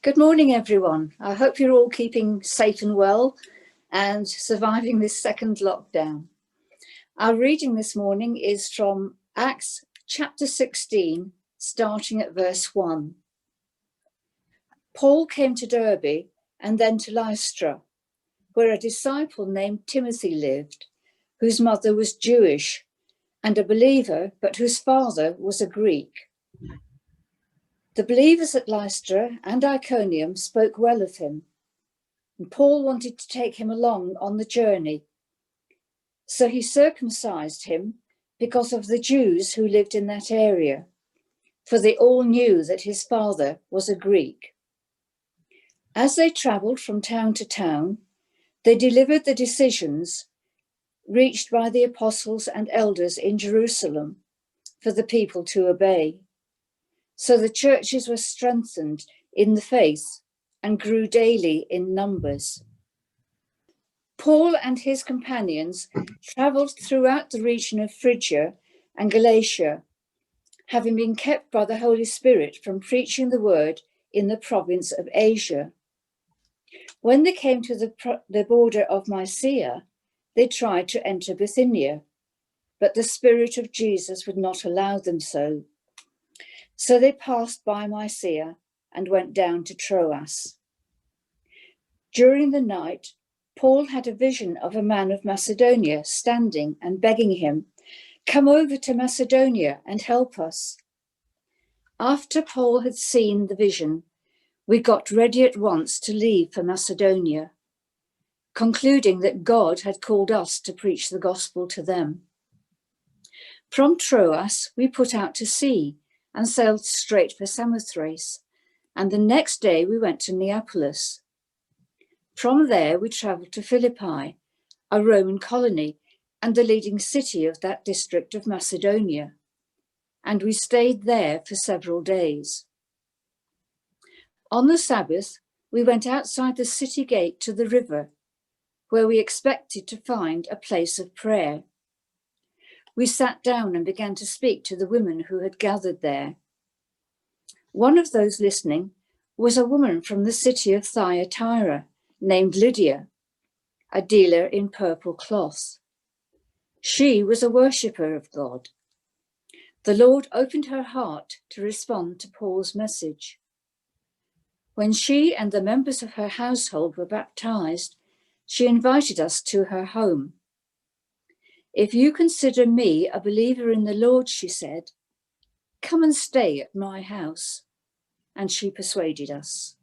Good morning, everyone. I hope you're all keeping safe and well and surviving this second lockdown. Our reading this morning is from Acts chapter 16, starting at verse 1. Paul came to Derbe and then to Lystra, where a disciple named Timothy lived, whose mother was Jewish and a believer, but whose father was a Greek. The believers at Lystra and Iconium spoke well of him, and Paul wanted to take him along on the journey. So he circumcised him because of the Jews who lived in that area, for they all knew that his father was a Greek. As they travelled from town to town, they delivered the decisions reached by the apostles and elders in Jerusalem for the people to obey. So the churches were strengthened in the faith and grew daily in numbers. Paul and his companions travelled throughout the region of Phrygia and Galatia, having been kept by the Holy Spirit from preaching the word in the province of Asia. When they came to the border of Mysia, they tried to enter Bithynia, but the Spirit of Jesus would not allow them so. So they passed by Mysia and went down to Troas. During the night, Paul had a vision of a man of Macedonia standing and begging him, "Come over to Macedonia and help us." After Paul had seen the vision, we got ready at once to leave for Macedonia, concluding that God had called us to preach the gospel to them. From Troas, we put out to sea and sailed straight for Samothrace, and the next day we went to Neapolis. From there we travelled to Philippi, a Roman colony and the leading city of that district of Macedonia, and we stayed there for several days. On the Sabbath, we went outside the city gate to the river, where we expected to find a place of prayer. We sat down and began to speak to the women who had gathered there. One of those listening was a woman from the city of Thyatira named Lydia, a dealer in purple cloth. She was a worshipper of God. The Lord opened her heart to respond to Paul's message. When she and the members of her household were baptized, she invited us to her home. "If you consider me a believer in the Lord," she said, "come and stay at my house." And she persuaded us.